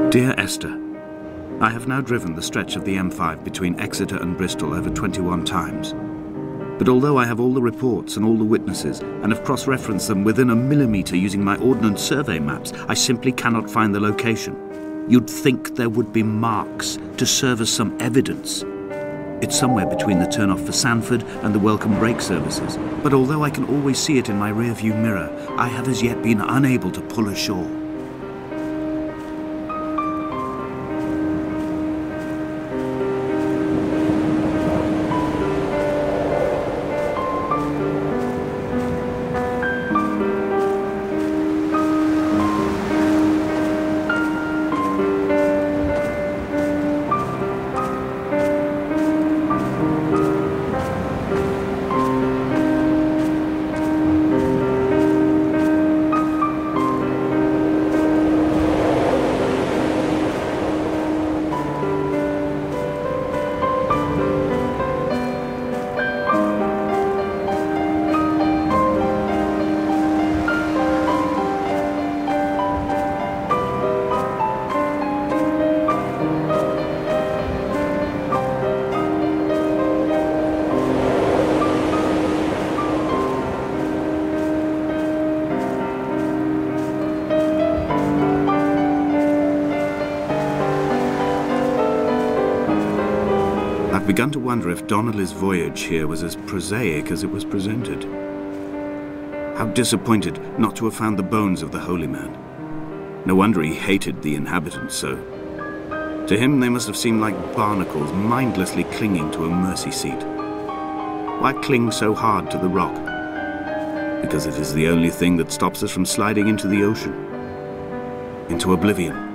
Dear Esther, I have now driven the stretch of the M5 between Exeter and Bristol over 21 times. But although I have all the reports and all the witnesses, and have cross-referenced them within a millimetre using my Ordnance Survey maps, I simply cannot find the location. You'd think there would be marks to serve as some evidence. It's somewhere between the turn-off for Sanford and the welcome brake services. But although I can always see it in my rear-view mirror, I have as yet been unable to pull ashore. I've begun to wonder if Donnelly's voyage here was as prosaic as it was presented. How disappointed not to have found the bones of the holy man. No wonder he hated the inhabitants so. To him they must have seemed like barnacles mindlessly clinging to a mercy seat. Why cling so hard to the rock? Because it is the only thing that stops us from sliding into the ocean, into oblivion.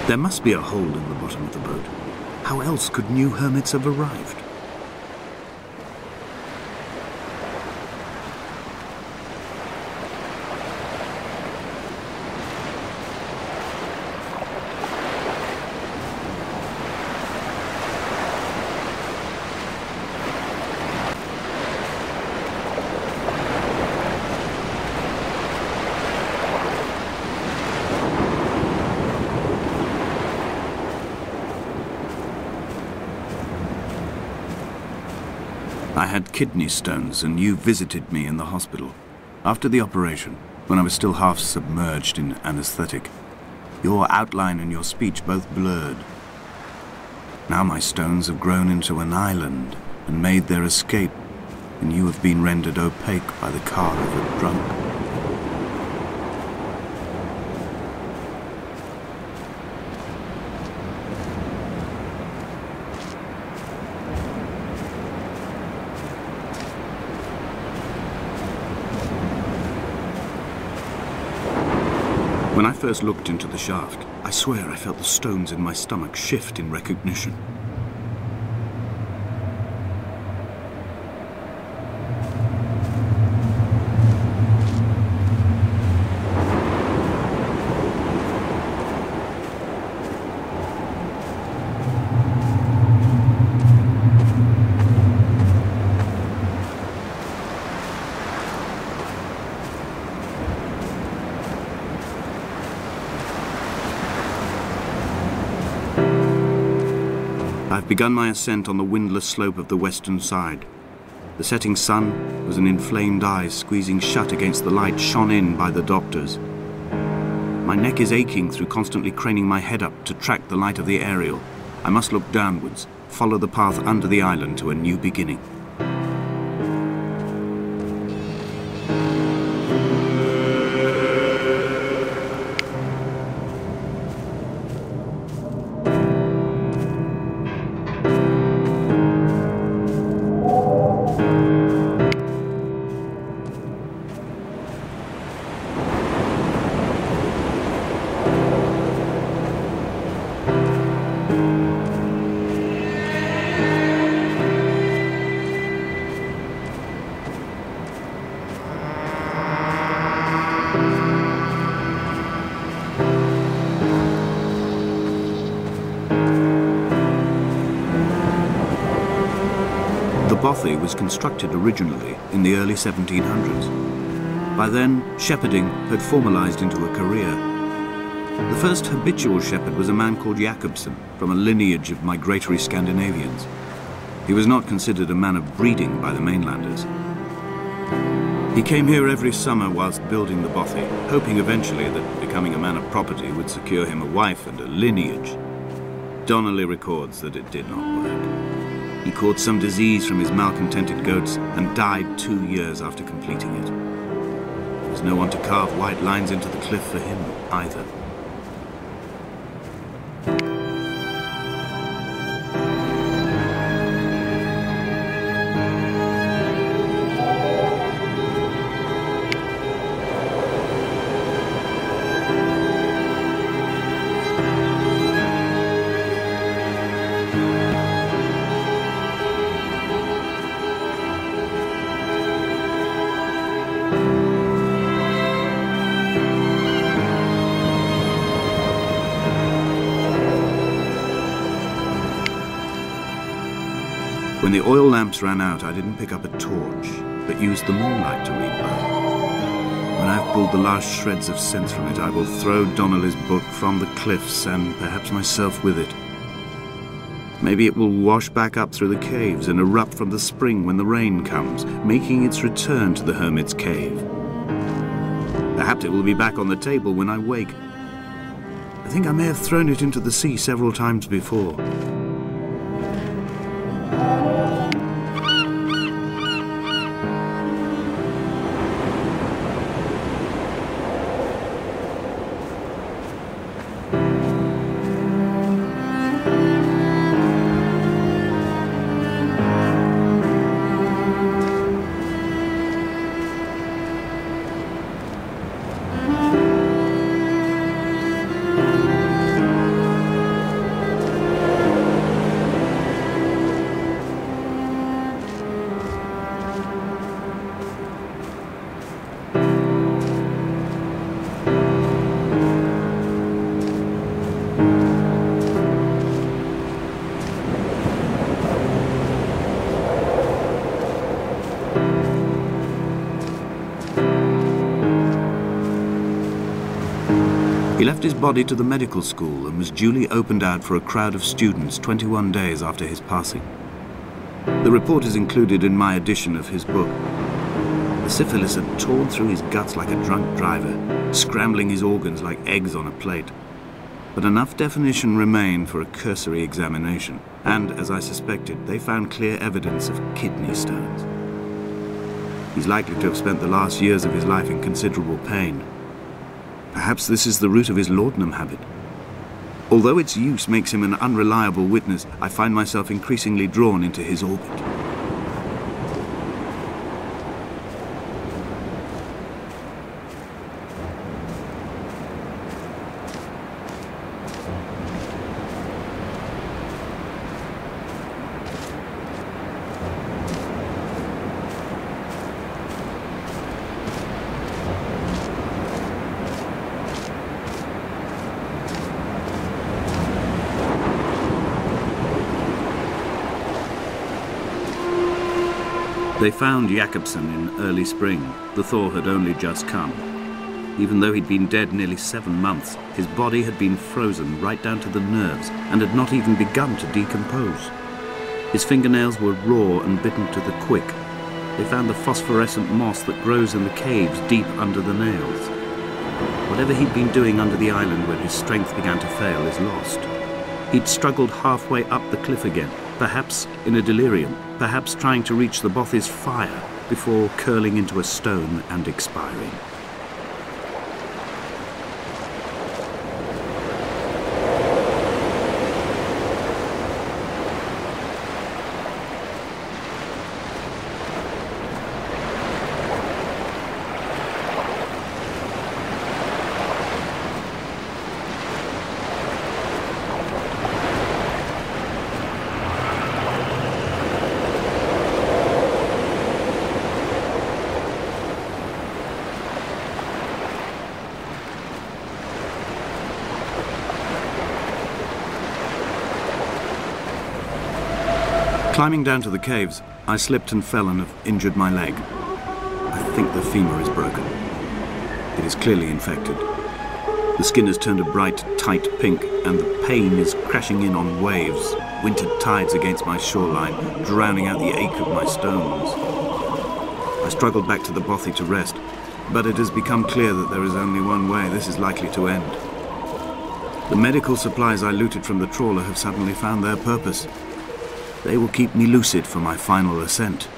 There must be a hole in the bottom of the boat. How else could new hermits have arrived? I had kidney stones, and you visited me in the hospital. After the operation, when I was still half submerged in anesthetic, your outline and your speech both blurred. Now my stones have grown into an island and made their escape, and you have been rendered opaque by the car of a drunk. When I first looked into the shaft, I swear I felt the stones in my stomach shift in recognition. I've begun my ascent on the windless slope of the western side. The setting sun was an inflamed eye squeezing shut against the light shone in by the doctors. My neck is aching through constantly craning my head up to track the light of the aerial. I must look downwards, follow the path under the island to a new beginning. The bothy was constructed originally in the early 1700s. By then, shepherding had formalized into a career. The first habitual shepherd was a man called Jakobsen, from a lineage of migratory Scandinavians. He was not considered a man of breeding by the mainlanders. He came here every summer whilst building the bothy, hoping eventually that becoming a man of property would secure him a wife and a lineage. Donnelly records that it did not work. He caught some disease from his malcontented goats and died 2 years after completing it. There was no one to carve white lines into the cliff for him either. When the oil lamps ran out, I didn't pick up a torch, but used the moonlight to read by. When I've pulled the last shreds of sense from it, I will throw Donnelly's book from the cliffs and perhaps myself with it. Maybe it will wash back up through the caves and erupt from the spring when the rain comes, making its return to the hermit's cave. Perhaps it will be back on the table when I wake. I think I may have thrown it into the sea several times before. He left his body to the medical school and was duly opened out for a crowd of students 21 days after his passing. The report is included in my edition of his book. The syphilis had torn through his guts like a drunk driver, scrambling his organs like eggs on a plate. But enough definition remained for a cursory examination, and, as I suspected, they found clear evidence of kidney stones. He's likely to have spent the last years of his life in considerable pain. Perhaps this is the root of his laudanum habit. Although its use makes him an unreliable witness, I find myself increasingly drawn into his orbit. They found Jakobsen in early spring. The thaw had only just come. Even though he'd been dead nearly 7 months, his body had been frozen right down to the nerves and had not even begun to decompose. His fingernails were raw and bitten to the quick. They found the phosphorescent moss that grows in the caves deep under the nails. Whatever he'd been doing under the island when his strength began to fail is lost. He'd struggled halfway up the cliff again, perhaps in a delirium, perhaps trying to reach the Bothy's fire before curling into a stone and expiring. Climbing down to the caves, I slipped and fell and have injured my leg. I think the femur is broken. It is clearly infected. The skin has turned a bright, tight pink, and the pain is crashing in on waves, winter tides against my shoreline, drowning out the ache of my stones. I struggled back to the Bothy to rest, but it has become clear that there is only one way this is likely to end. The medical supplies I looted from the trawler have suddenly found their purpose. They will keep me lucid for my final ascent.